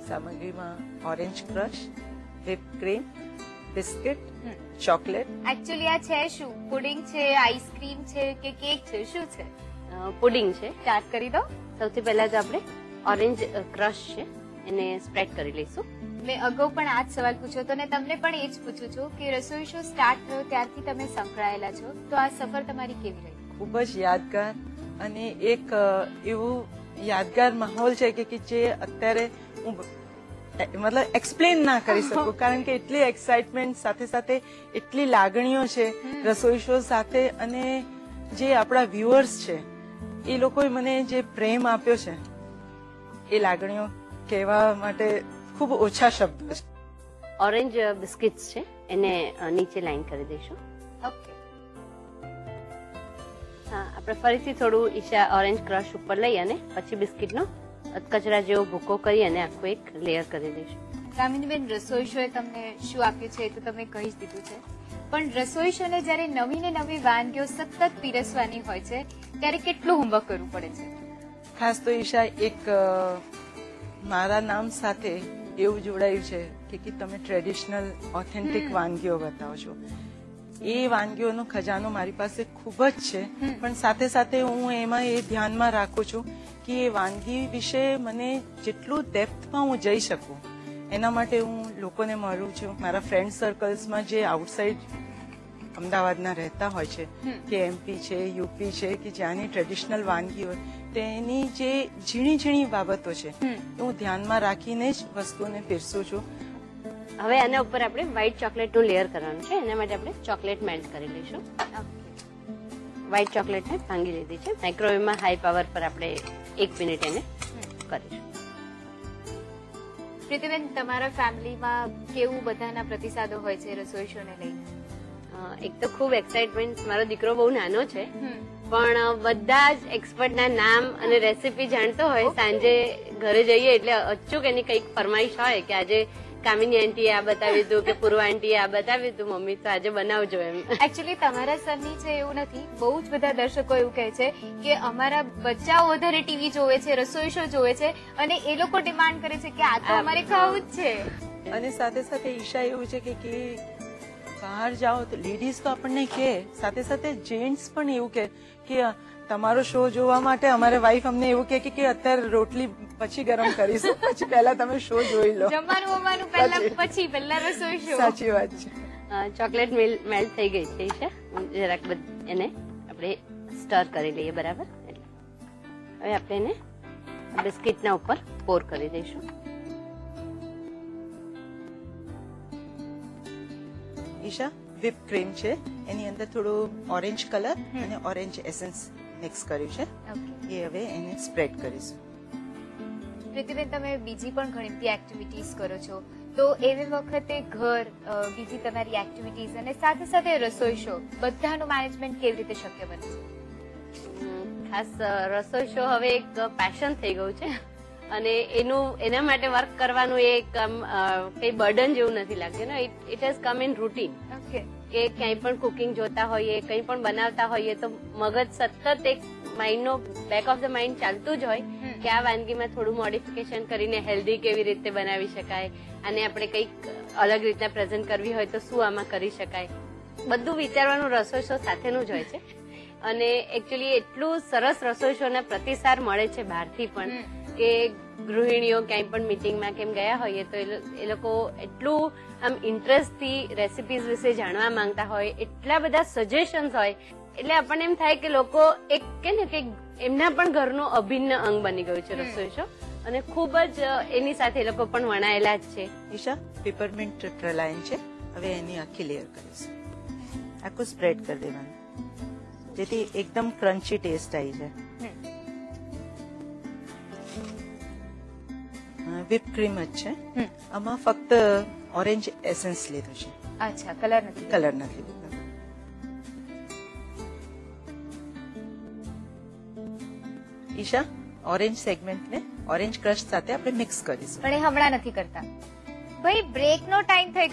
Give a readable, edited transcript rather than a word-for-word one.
સામગ્રીમાં orange crush, whip cream, biscuit, chocolate. Actually આ છે શું? પુડિંગ છે, આઈસ્ક્રીમ છે કે કેક છે, શું છે? પુડિંગ છે. સ્ટાર્ટ કરી દો. સૌથી પહેલા તો આપણે ઓરેન્જ ક્રશ છે એને સ્પ્રેડ કરી લઈશું. મેં અગાઉ પણ આ જ સવાલ પૂછ્યો હતો અને તમને પણ એ જ પૂછું છું કે રસોઈ શો સ્ટાર્ટ થયો ત્યારથી તમે સંકળાયેલા છો, તો આ સફર તમારી કેવી રહી? ખૂબ જ યાદગાર અને એક એવું યાદગાર માહોલ છે કે જે અત્યારે હું મતલબ એક્સપ્લેન ના કરી શકું, કારણ કે એટલી એક્સાઇટમેન્ટ સાથે સાથે એટલી લાગણીઓ છે રસોઈ શો સાથે, અને જે આપણા વ્યુઅર્સ છે એ લોકોએ મને જે પ્રેમ આપ્યો છે એ લાગણીઓ કહેવા માટે ખૂબ ઓછા શબ્દો છે. ઓરેન્જ બિસ્કિટ્સ છે એને નીચે લાઈન કરી દઈશું. ઓકે. હા, આપણે ફરીથી થોડું ઈશા ઓરેન્જ ક્રશ ઉપર લઈ અને પછી બિસ્કિટનો કચરા જેવો ભૂકો કરી અને આખું એક લેયર કરી દઈશું. કામિનીબેન, રસોઈ શોએ તમને શું આપ્યું છે એ તો તમે કહી જ દીધું છે, પણ રસોઈ શોને જ્યારે નવી ને નવી વાનગીઓ સતત પીરસવાની હોય છે ત્યારે કેટલું હોમવર્ક કરવું પડે છે? ખાસ તો ઈશા એક મારા નામ સાથે એવું જોડાયું છે કે તમે ટ્રેડિશનલ ઓથેન્ટિક વાનગીઓ બતાવો છો. એ વાનગીઓનો ખજાનો મારી પાસે ખૂબ જ છે, પણ સાથે સાથે હું એમાં એ ધ્યાનમાં રાખું છું કે એ વાનગી વિશે મને જેટલું ડેપ્થમાં હું જઈ શકું એના માટે હું લોકોને મળું છું. મારા ફ્રેન્ડ સર્કલ્સમાં જે આઉટસાઇડ અમદાવાદના રહેતા હોય છે, કે એમપી છે, યુપી છે, કે જ્યાંની ટ્રેડિશનલ વાનગી હોય તેની જે ઝીણી ઝીણી બાબતો છે હું ધ્યાનમાં રાખીને જ વસ્તુને પીરસું છું. હવે આના ઉપર આપણે વ્હાઈટ ચોકલેટનું લેયર કરવાનું છે. એના માટે આપણે ચોકલેટ મેલ્ટ કરી લઈશું. વ્હાઈટ ચોકલેટને ભાંગી લીધી છે. માઇક્રોવેવમાં હાઈ પાવર પર આપણે 1 મિનિટ એને કરીશું. પ્રીતિબેન, તમારા ફેમિલીમાં કેવું બધાના પ્રતિસાદો હોય છે રસોઈ શોને લઈને? એક તો ખૂબ એક્સાઇટમેન્ટ. મારો દીકરો બહુ નાનો છે, પણ બધા જ એક્સપર્ટના નામ અને રેસીપી જાણતો હોય. સાંજે ઘરે જઈએ એટલે અચૂક એની કંઈક ફરમાઈશ હોય કે આજે કામિની આંટીએ આ બતાવી દીધું કે પૂર્વ આંટીએ આ બતાવી દીધું, મમ્મી તો આજે બનાવજો એમ. એકચ્યુઅલી તમારા સરની છે એવું નથી, બહુ જ બધા દર્શકો એવું કહે છે કે અમારા બચ્ચાઓ વધારે ટીવી જોવે છે, રસોઈ શો જોવે છે અને એ લોકો ડિમાન્ડ કરે છે કે આ તો અમારે ખાવું જ છે. અને સાથે સાથે ઈશા એવું છે કે બહાર જાઓ તો લેડીઝ તો આપણને કહે, સાથે સાથે જેન્ટ્સ પણ એવું કે તમારો શો જોવા માટે અમારે વાઈફ અમને એવું કે અત્યારે રોટલી પછી ગરમ કરીશું, પછી પહેલા તમે શો જોઈ લો. જમવાનું પહેલા રસોઈ શો. સાચી વાત છે. ચોકલેટ મેલ્ટ થઈ ગઈ છે ઈશા. જરાક એને આપણે સ્ટર કરી લઈએ. બરાબર. હવે આપણે એને બિસ્કિટના ઉપર પોર કરી દઈશું. ઈશા, whip ક્રીમ છે એની અંદર થોડું ઓરેન્જ કલર અને ઓરેન્જ એસેન્સ મિક્સ કર્યું છે, એ હવે એને સ્પ્રેડ કરીશું. પ્રીતિબેન, તમે બીજી પણ ઘણી બધી એક્ટિવિટીઝ કરો છો, તો એવી વખતે ઘર, બીજી તમારી એક્ટિવિટીઝ અને સાથે સાથે રસોઈ શો બધાનું મેનેજમેન્ટ કેવી રીતે શક્ય બને છે? ખાસ રસોઈ શો હવે એક પેશન થઈ ગયું છે અને એના માટે વર્ક કરવાનું એક કઈ બર્ડન જેવું નથી લાગતું. It has come in routine. કે ક્યાંય પણ કુકિંગ જોતા હોઈએ, કંઈ પણ બનાવતા હોઈએ તો મગજ સતત એક માઇન્ડનો બેક ઓફ ધ માઇન્ડ ચાલતું જ હોય કે આ વાનગીમાં થોડું મોડિફિકેશન કરીને હેલ્ધી કેવી રીતે બનાવી શકાય, અને આપણે કંઈક અલગ રીતના પ્રેઝન્ટ કરવી હોય તો શું આમાં કરી શકાય, બધું વિચારવાનું રસોઈ શો સાથેનું જ હોય છે. અને એકચ્યુઅલી એટલું સરસ રસોઈ શોના પ્રતિસાદ મળે છે બહારથી પણ કે ગૃહિણીઓ ક્યાંય પણ મીટિંગમાં કેમ ગયા હોઈએ તો એ લોકો એટલું આમ ઇન્ટરેસ્ટથી રેસિપીઝ વિશે જાણવા માંગતા હોય, એટલા બધા સજેશન્સ હોય, એટલે આપણને એમ થાય કે લોકો એક કે એમના પણ ઘરનું અભિન્ન અંગ બની ગયું છે રસોઈ શો, અને ખૂબ જ એની સાથે એ લોકો પણ વણાયેલા જ છે. ઈશા, પેપરમિન્ટ પ્રલાયન છે, હવે એની આખી લેયર કરીશું. આખું સ્પ્રેડ કરી દેવાનું જેથી એકદમ ક્રન્ચી ટેસ્ટ આવી જાય. whip ક્રીમ જ છે, આમાં ફક્ત ઓરેન્જ એસેન્સ લીધું છે. અચ્છા, કલર નથી લીધો. ઈશા, ઓરેન્જ સેગમેન્ટને ઓરેન્જ ક્રશ સાથે આપણે મિક્સ કરીશું. પણ એ હમણાં નથી કરતા ભાઈ, બ્રેક નો ટાઈમ થઈ